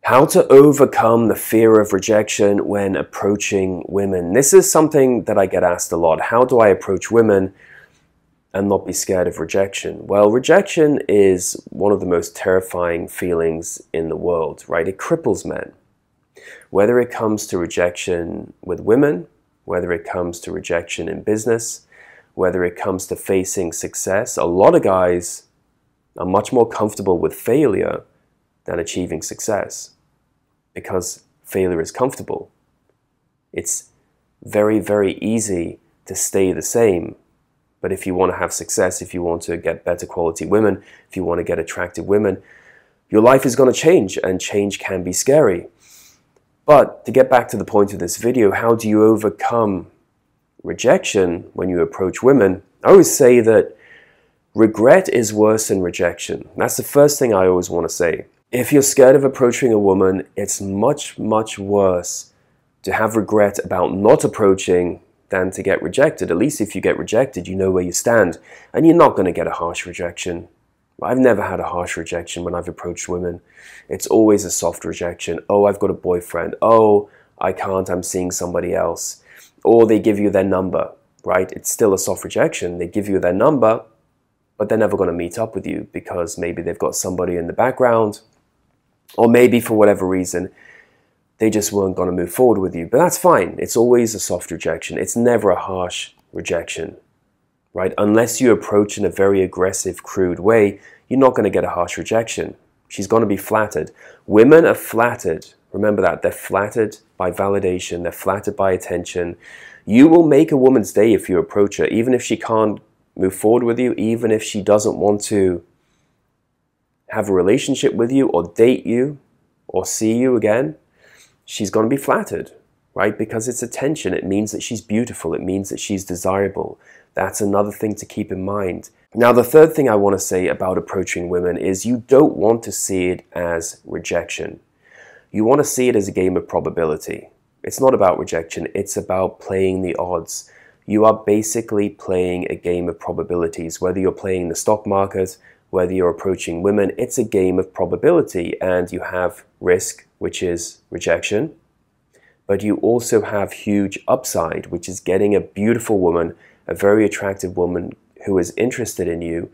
How to overcome the fear of rejection when approaching women. This is something that I get asked a lot. How do I approach women and not be scared of rejection? Well, rejection is one of the most terrifying feelings in the world, right? It cripples men. Whether it comes to rejection with women, whether it comes to rejection in business, whether it comes to facing success, a lot of guys are much more comfortable with failure than achieving success, because failure is comfortable. It's very, very easy to stay the same. But if you want to have success, if you want to get better quality women, if you want to get attractive women, your life is going to change, and change can be scary. But to get back to the point of this video, how do you overcome rejection when you approach women? I always say that regret is worse than rejection. That's the first thing I always want to say. If you're scared of approaching a woman, it's much, much worse to have regret about not approaching than to get rejected. At least if you get rejected, you know where you stand, and you're not going to get a harsh rejection. I've never had a harsh rejection when I've approached women. It's always a soft rejection. Oh, I've got a boyfriend. Oh, I can't, I'm seeing somebody else. Or they give you their number, right? It's still a soft rejection. They give you their number, but they're never going to meet up with you because maybe they've got somebody in the background, or maybe for whatever reason, they just weren't going to move forward with you. But that's fine. It's always a soft rejection. It's never a harsh rejection, right? Unless you approach in a very aggressive, crude way, you're not going to get a harsh rejection. She's going to be flattered. Women are flattered. Remember that. They're flattered by validation. They're flattered by attention. You will make a woman's day if you approach her, even if she can't move forward with you, even if she doesn't want to have a relationship with you or date you or see you again. She's going to be flattered, right? Because it's attention. It means that she's beautiful. It means that she's desirable. That's another thing to keep in mind. Now, the third thing I want to say about approaching women is you don't want to see it as rejection. You want to see it as a game of probability. It's not about rejection. It's about playing the odds. You are basically playing a game of probabilities. Whether you're playing the stock market, whether you're approaching women, it's a game of probability, and you have risk, which is rejection, but you also have huge upside, which is getting a beautiful woman, a very attractive woman who is interested in you.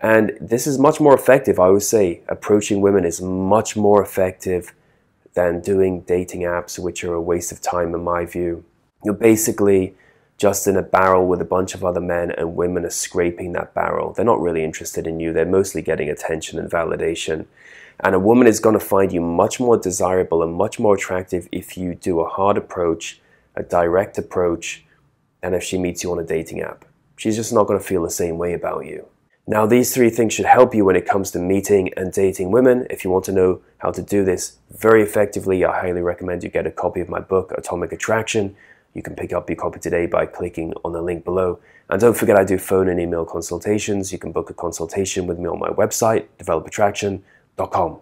And this is much more effective. I always say approaching women is much more effective than doing dating apps, which are a waste of time in my view. You're basically just in a barrel with a bunch of other men, and women are scraping that barrel. They're not really interested in you. They're mostly getting attention and validation. And a woman is going to find you much more desirable and much more attractive if you do a hard approach, a direct approach, than if she meets you on a dating app. She's just not going to feel the same way about you. Now, these three things should help you when it comes to meeting and dating women. If you want to know how to do this very effectively, I highly recommend you get a copy of my book, Atomic Attraction. You can pick up your copy today by clicking on the link below. And don't forget, I do phone and email consultations. You can book a consultation with me on my website, developattraction.com.